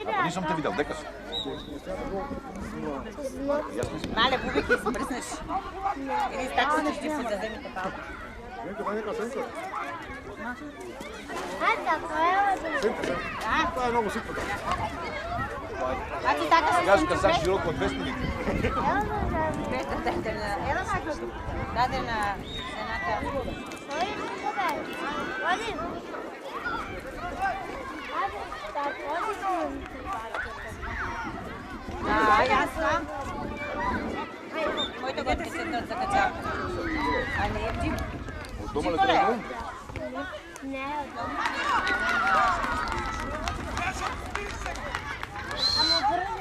Pa nisam te vidjel, deka si. Male bubike smrzneš. Ili tako ćeš ti se zazemiti palku. Neka, senka. Ajde, tako, evo. Senka. To je nogu sitno tako. A ti tako se Kaži kad sam široko od vestivnika. Evo tako. Dade na senaka. Ovdje pogledaj. Ovdje. Ajde, tako, ovdje. Da, ja sam. Moj to god ti se to zakačava. A ne, ti? Od doma li to je? Ne, od doma. Amo brzo.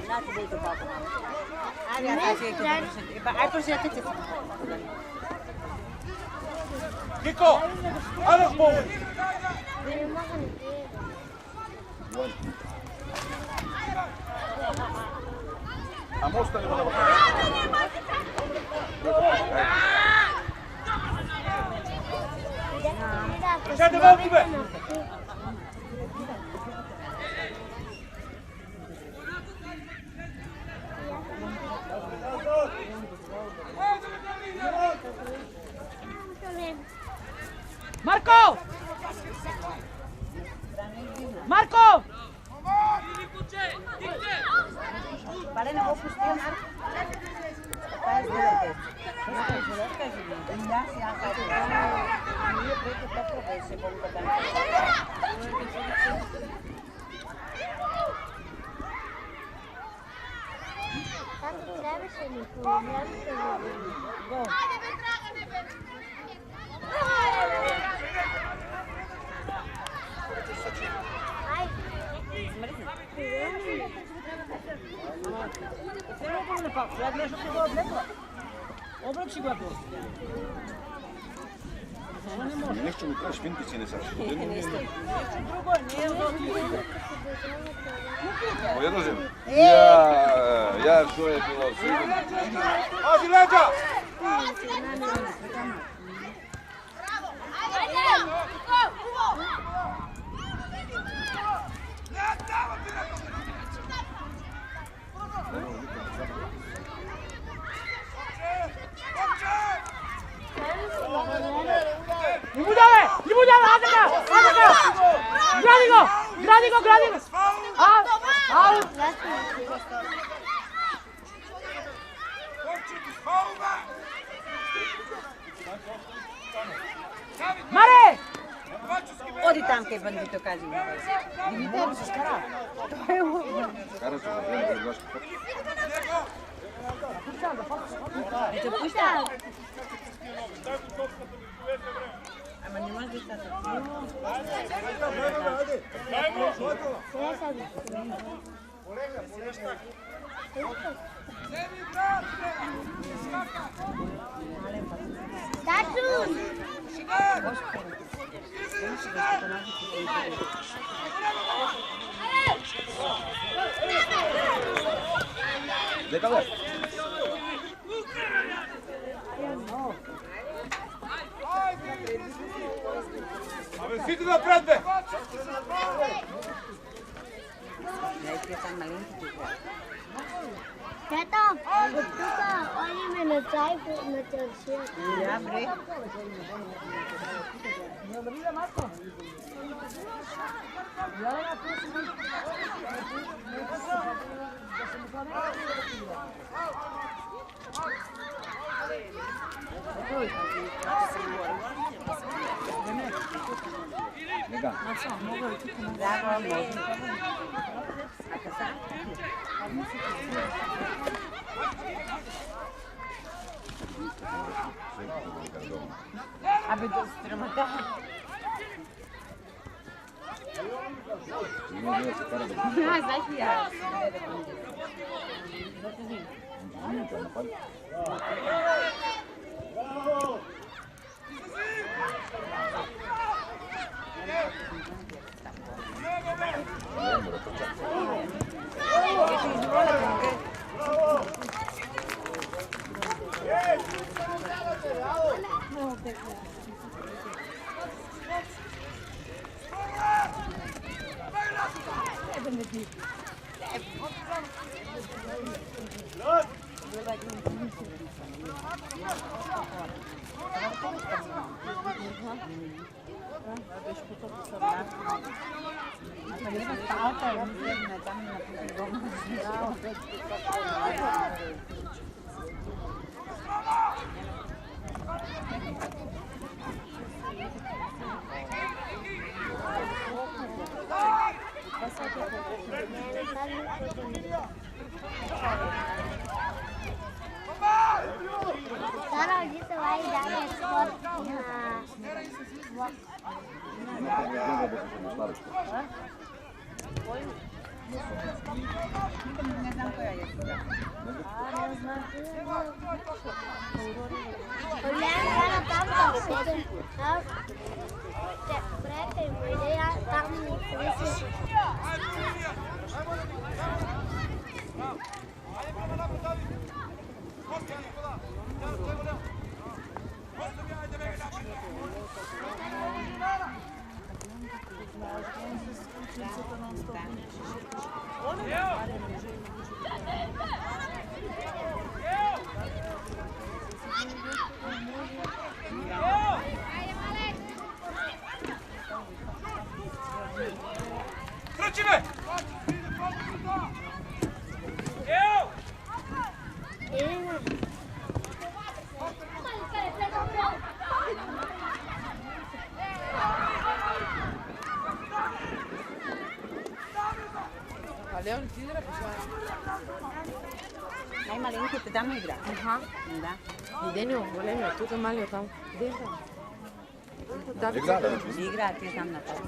Znate da je to tako malo. Ajde, ja sad ću to završiti. Ajde, prošljati će se. Kiko! Ajde pomoć! Ne mogu ni prije. A ostanemo na vrhu. Čekajte, Valkube! Marko! Marko! Pare ne bo pustio, Marko. Kaj je zdaj? Ja, nije preko tako da se bom kada. Kako trebaše mi problem? Go. Ja gledaš kako ga odlekla. Oblači ga to. Nešto mi traži šminkici ne saš. Nešto Drugo, nije odlekla. Pojednožem. Ja, što je bilo sigurno. Ozi leđa! Не будаме, аде га! Гради го! Аут! Маре! Оди там кај бандито, кажи ми. Дивите ли се скара? Тоа е ово. Кара се да гледаш път. Ето пушта. Ама не може да стане. Тачун! Дека бе? Абе, сите напред, бе! Најпред сам маленките играат. Тето, от тук одиме на чай на чаршия. Да, бре. Нека. Да, може. Ака са? Абе, да стремата. Знаеш ли я? Sarah dito ay dahil sport na Trčime! Evo! Ali on ti igra po Najmalinkite tamo igra. Aha. Da. I Denio, volim tu to malio tamo. Gdje je tamo? Da bi Igra ti tam na tamo.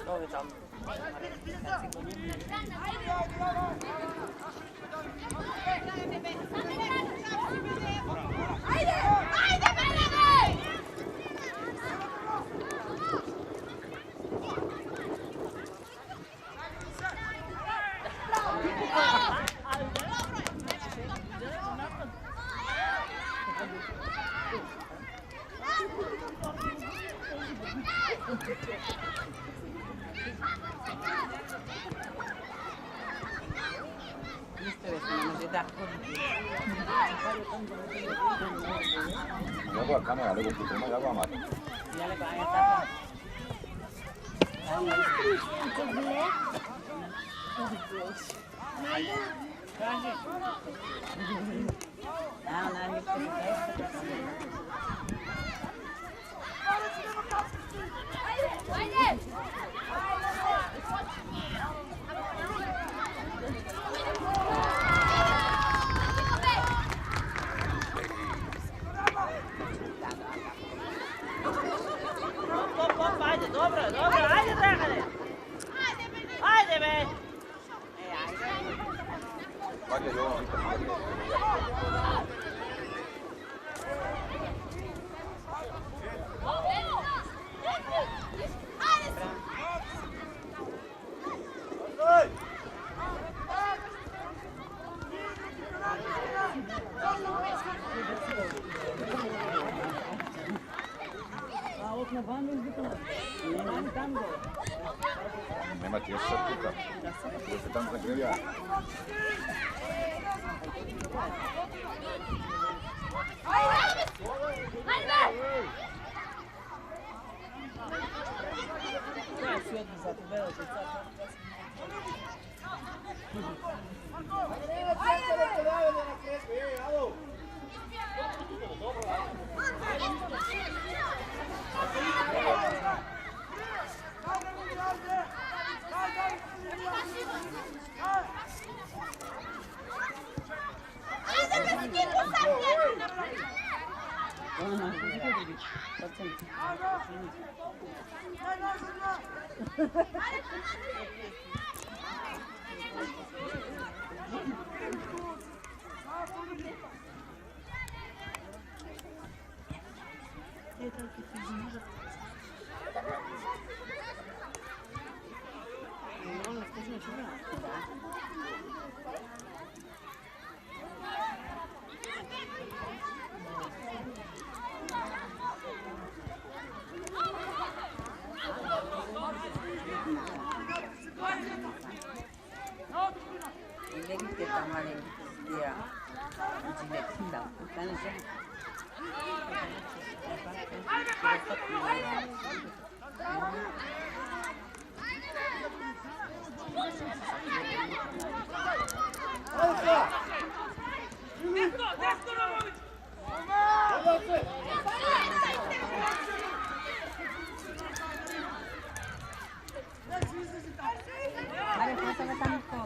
Ovo je tamo. Njegova kamera, nego ti prema njegova mati. Ajde, dobro, ajde Dragane! Ajde be! Ajde, ovo. Nema ti još sad kuka. Ovo se tamo zagrevja. Sen sen. Mare, posso ver tam ko.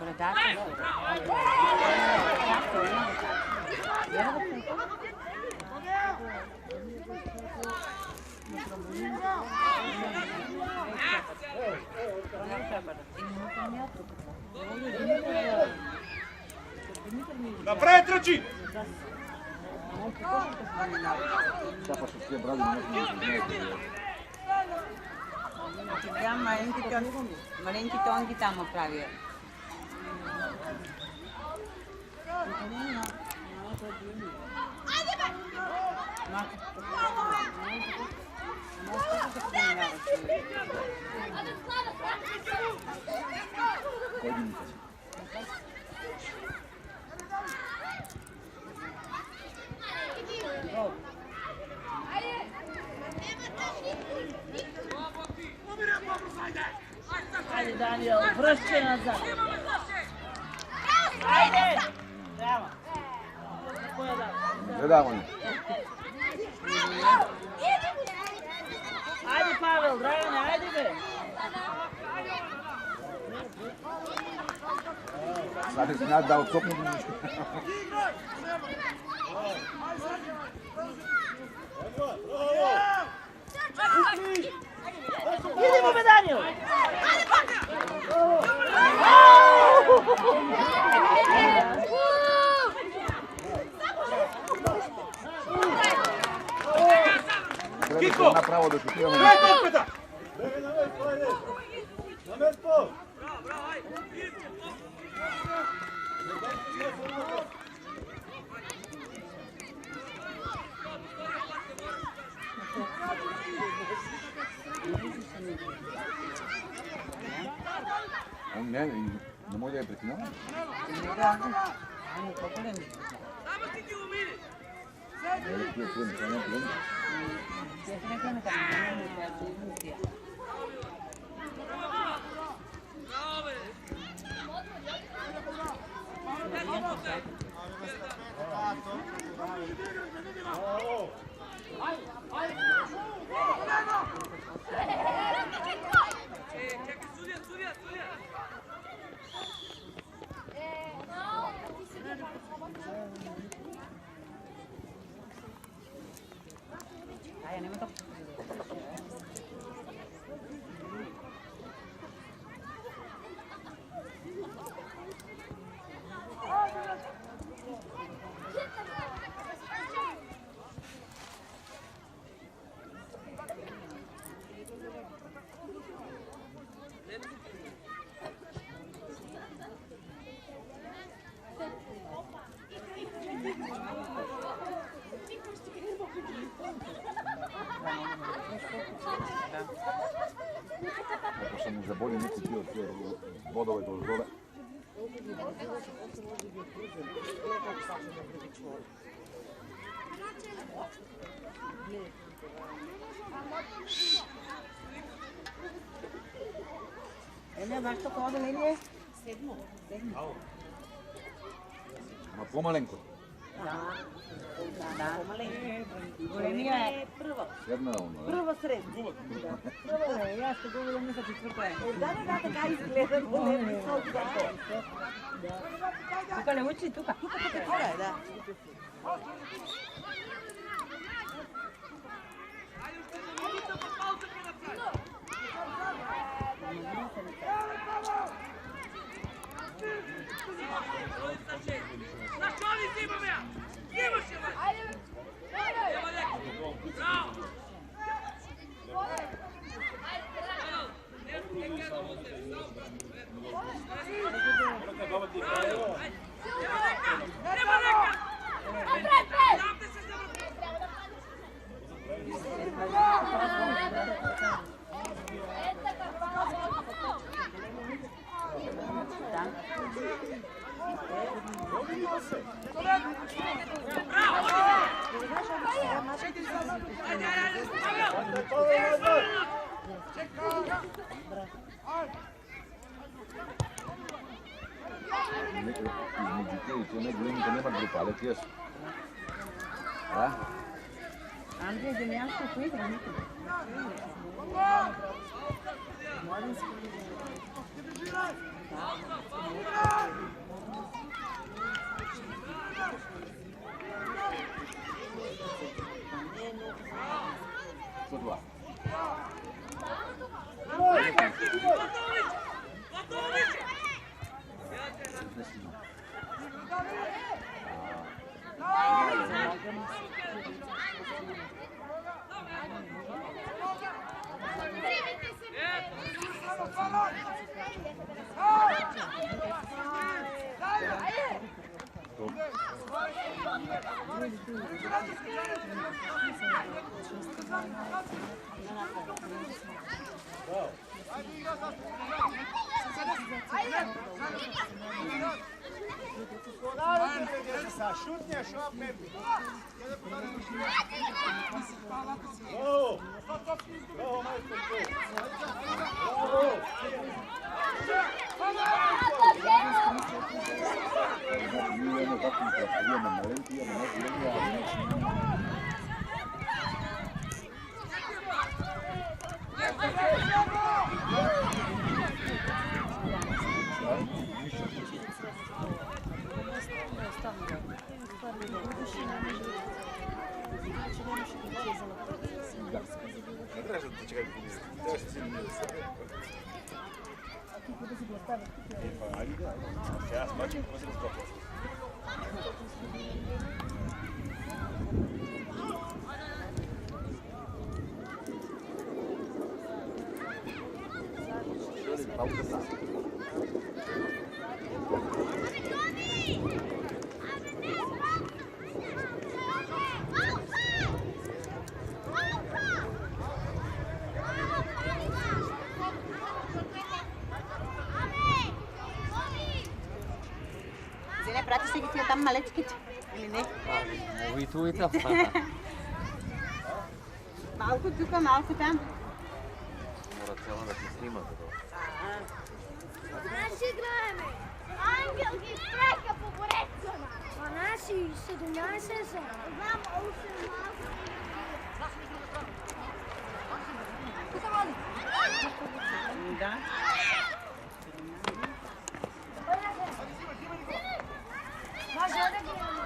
Bradato. Напред, тръчи! Сега ще си брали, не знаете. Сега маленьките он ги там прави. Кой ги мисля? Ajde, Daniel, vršće nazad. Ajde! Bravo. Koja da? Gledamo. Ajde, Pavel, Dragane, ajde be. Sad je znat da odsopnu ništa. Idemo be, Daniel! Treba napravo da šutiramo. Край топката! On ne može da je prekinuo? Ne je htio krenu, samo krenu. Ako sam mu zabolio neki dio od bodove do zove. Еле, baš to kao da Lelije? Sedmo. Ma pomalenko. Da. Golemija je prvo. Jedna ono. Prvo srednje. Prvo je, ja što govorim ne sa četvrta je. Da, така izgleda golemi sol za to. Тука не учи, тука. Тука е, да. Значи они си имаме я! Имаш я, бе! Айде, бе! Ева леко! Браво! Нема лека! Нема лека! Там те се između te i to ne glumi da nema grupa, ali ti jesu. A? Andrija Demjansko koji igra nikad. Što dva? Šutnja, šop, Mepi. Bravo, majstor, Ne trebaš da čekaj, trebaš da si pa ajde da, ja smačim ko se razgovarati. Zine, pratiš li ti tam malečkić ili ne? Mogu i tu i to. Malko tuka, malko tam. Mora celo da ti snima za to. Наши гледаме! Ангел ги спреха по борецона! А наши 17 са. Знам, 8 малко. Да. Може да ги имаме.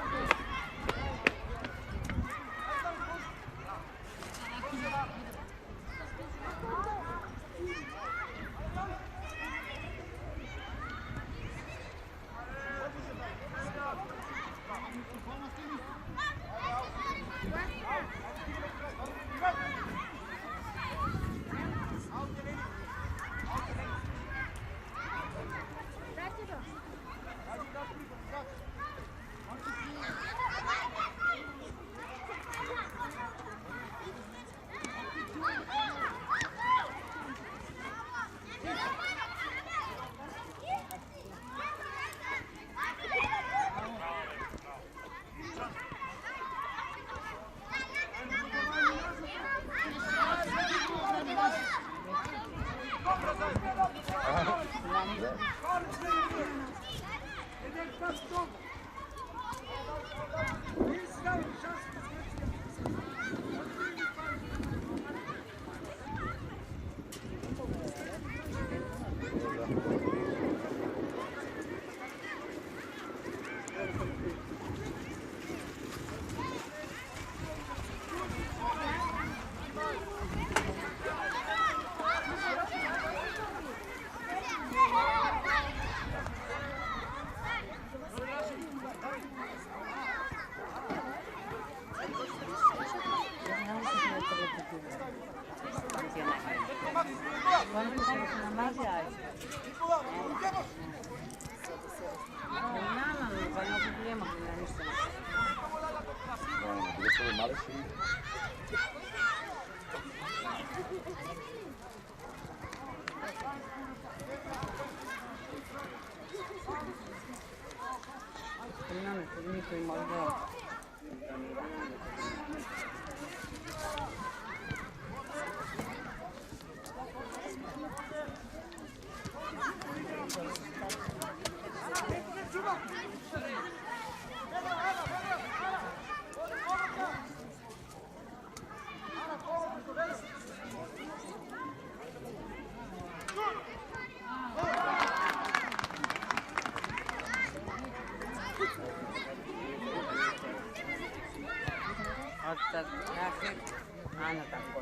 Ana tako.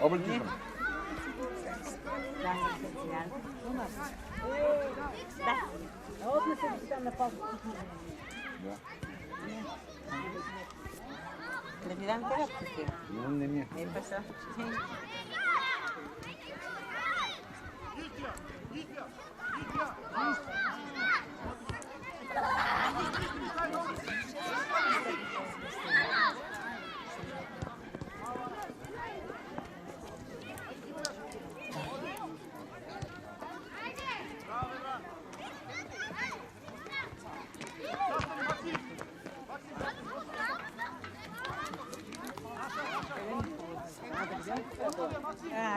Oblično. Da. Ovdje se tam na pasu. Da. Da ti dam terapiju ti? Ne mi je. E pa šta?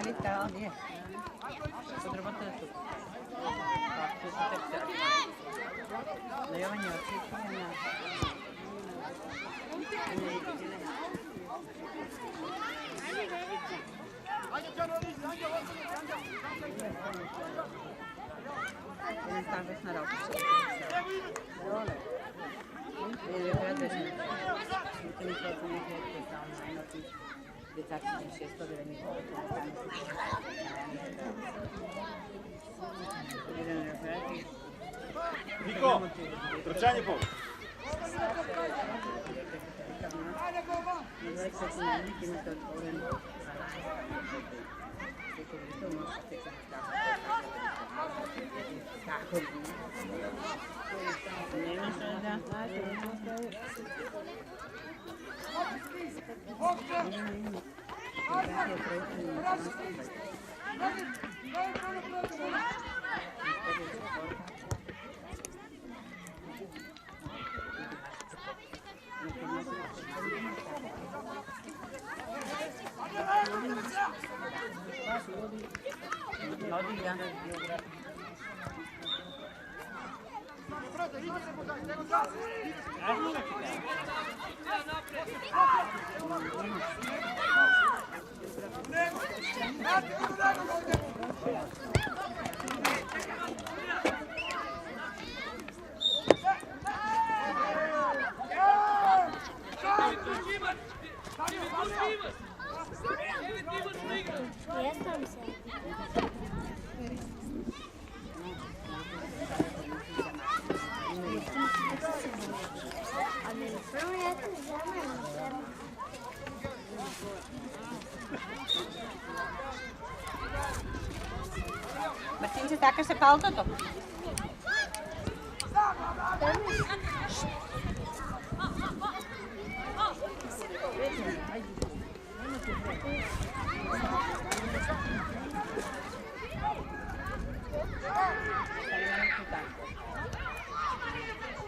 Lite, ja, det. Så drar man inte upp. Nej, jag var inte Niko, trčanje po. Martinče, takaš se palto to?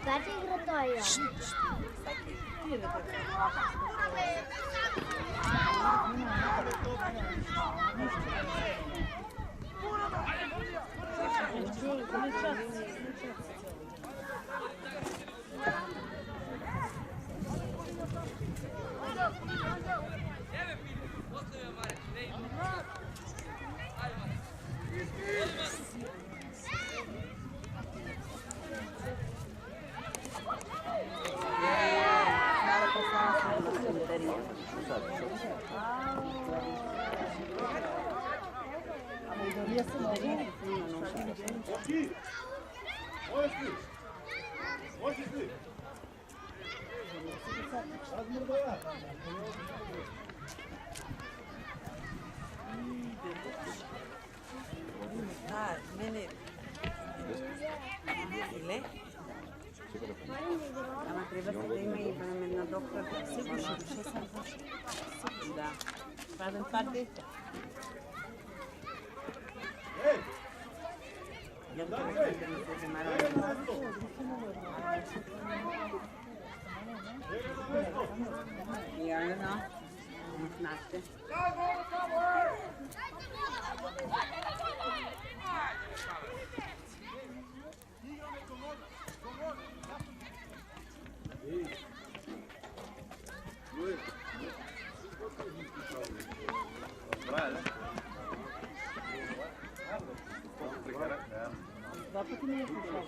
Kad igra to je? Mene. Ile? Ама treba se da ima i na doktor. Da. Padam par dete. Ja to ne se zamara. Ja, no. Znate. Dva puta nije pušao.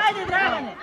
Ajde, Dragane!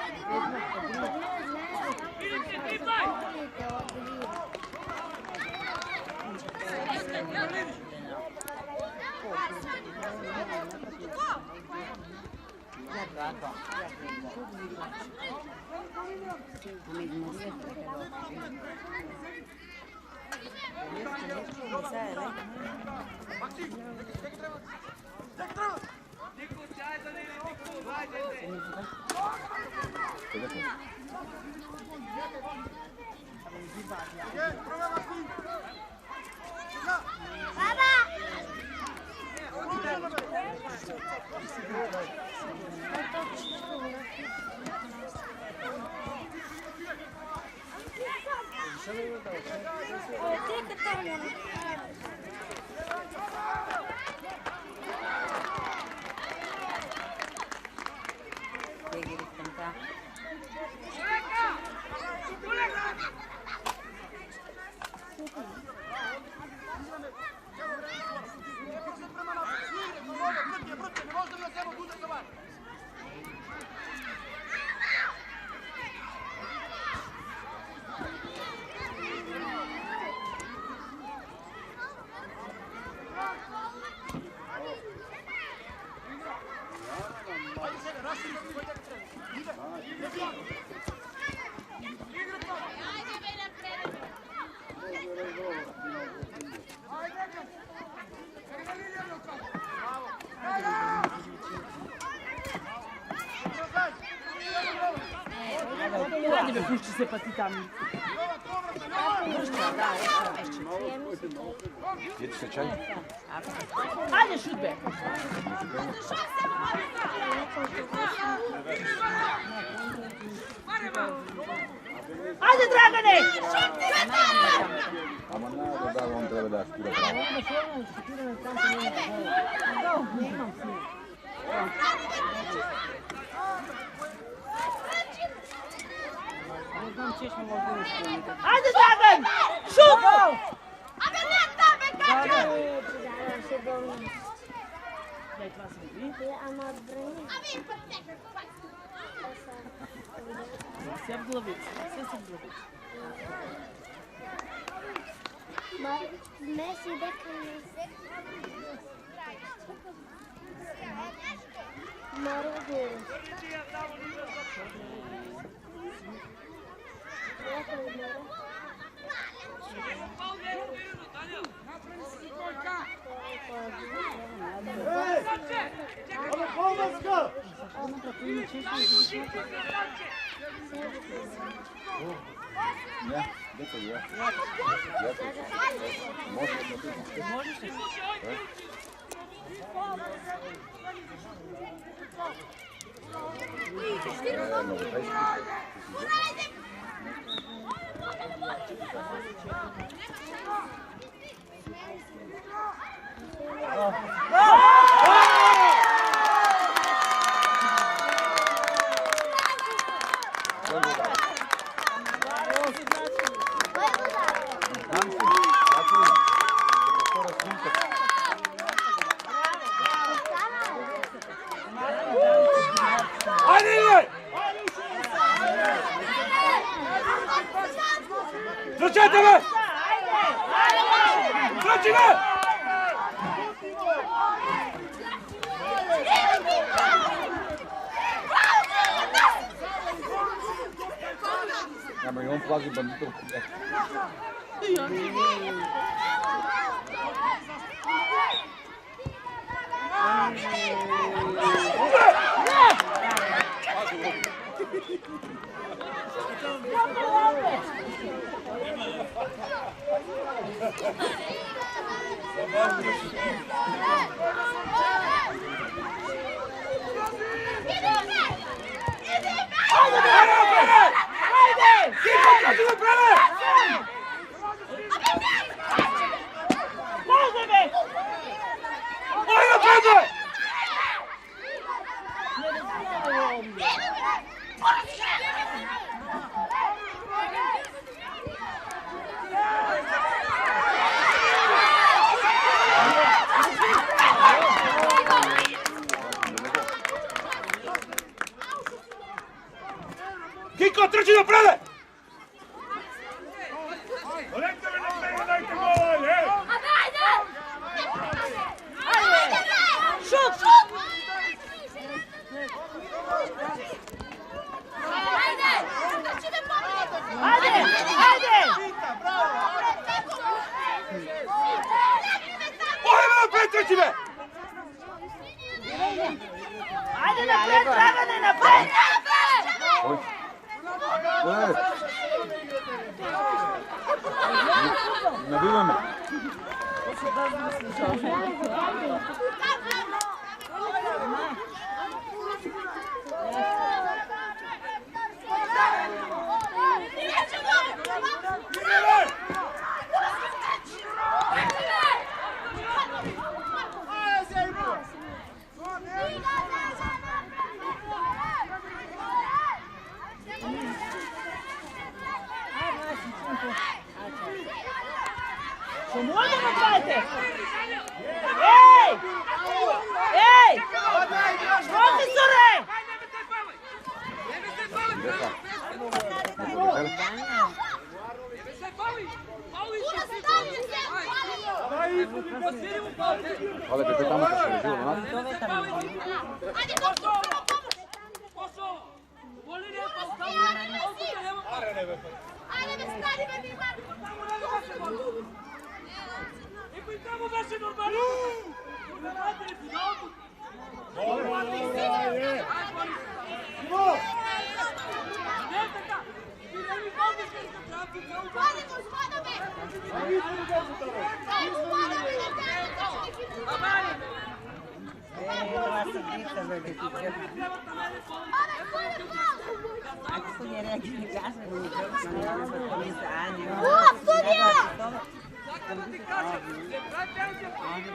Ajde, pušći se pa ti tamo. Jedi se čaj? Ajde, šutbe. Ajde, Dragane! Ama nada da on treba da šutira pravo. Ajde, Dragan! Šut! Daj, dva sam vi. Sve v glavici, sve se v glavici. Messi dekanje. Marogo. Ne, deka je. Možeš li? Trčajte me! Trči me! Ama i on plazi banditom. Kiko, trči napred! Volejte mi napred, dajte gol, je! Šut! Ajde! Ojme napred, trči me! Ajde napred, Dragane, napred! Nabива me. Može napravite! Ej! Ej! Profesore! Hvala che tamo che sei giù, no?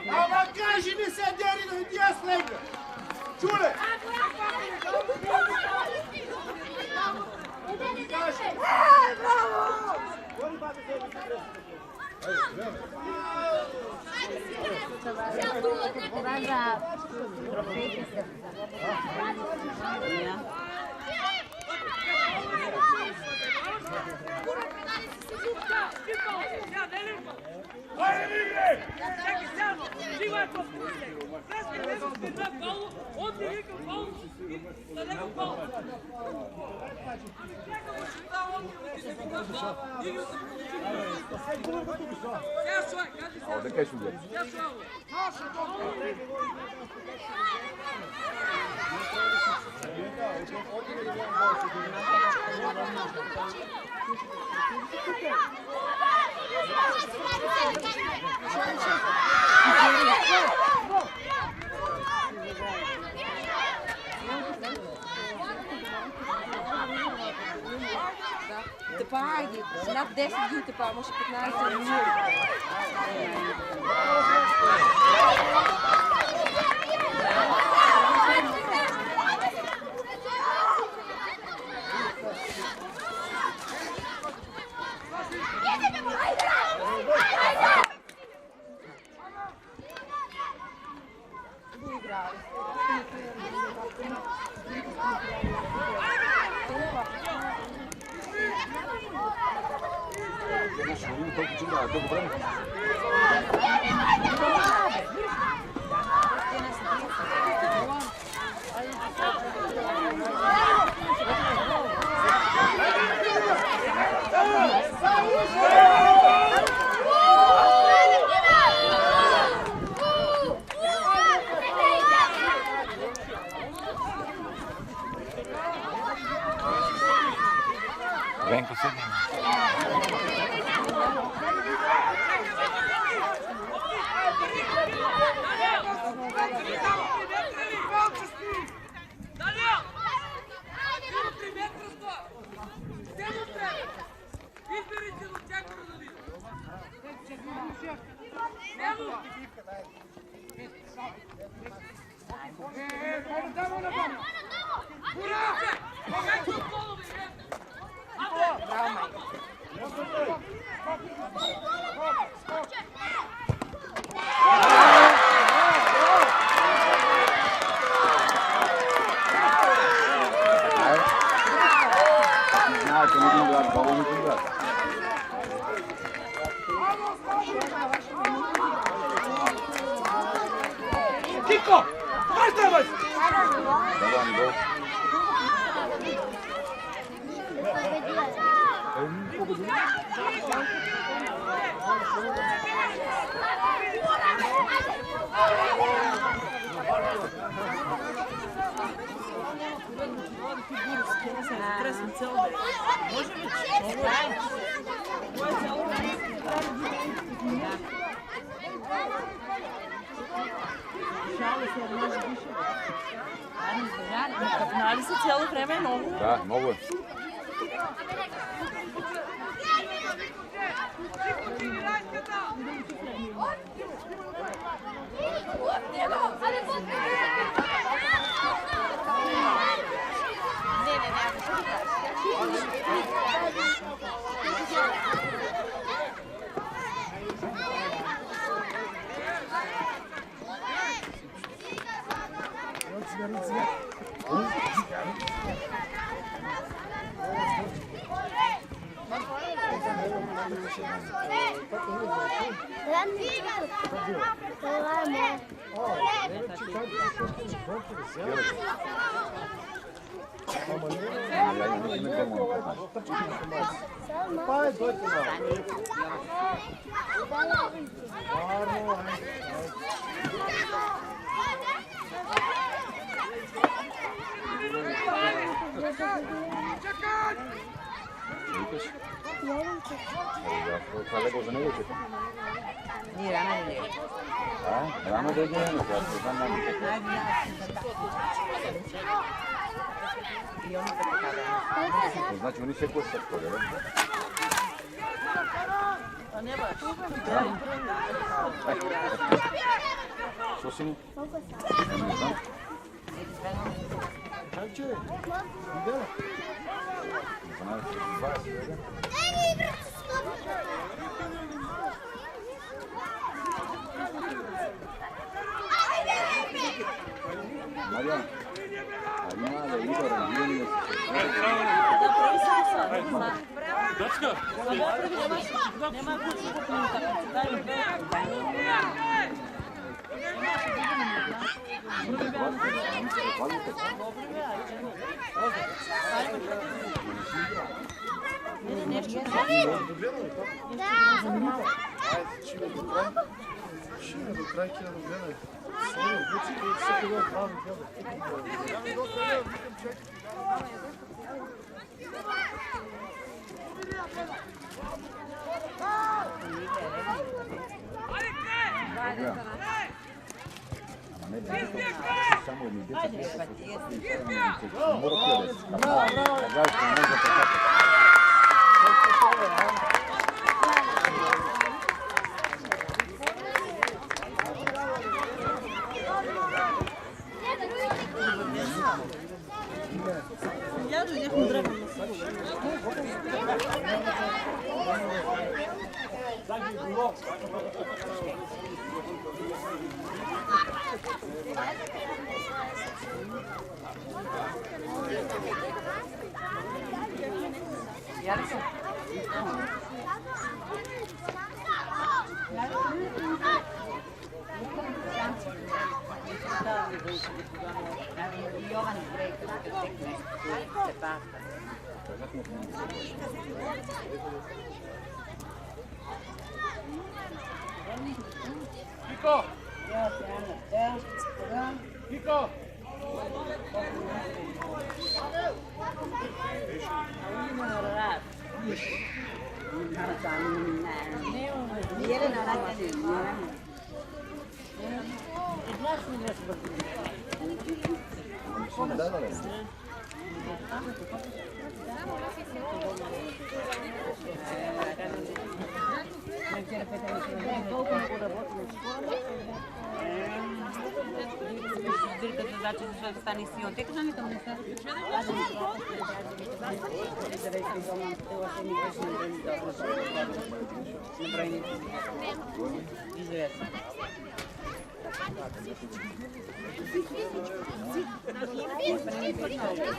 Ma kaži mi se, Derino, i jasno igra! Čule! Ajde, igre! Čekaj, Selmo, stigo je to pušte. Sveski nekoliko na faulu, on ti vikao faulu na nekom faulu. Čekamo se da on ti vikao faulu, igru se pušću. Ja svoj, kaži se. Ovdje kaj su gdje? Ja svoj. Тепа, айде, над 10 дни, тепа, може 15 дни. Venko, sedimo. Luko! Aj trebaj! Dobar gol. Napali se cijelo vreme nogu. Da, mogu je. Kolega za nego čekam. Nije rana ili nije? A? Rano da je gledano, ja se znam nam. I oni se pokazali. To znači oni se košta skoro, ne? Pa ne baš. Što si mu? Ne znam. Marijan, a ima da Igor ranđivanje Dačka! Nema kuću minuta. samo jedni Kiko! Kiko! Znači da stani si otek na nekom mjestu.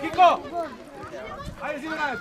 Kiko! Ajde, Zimanac!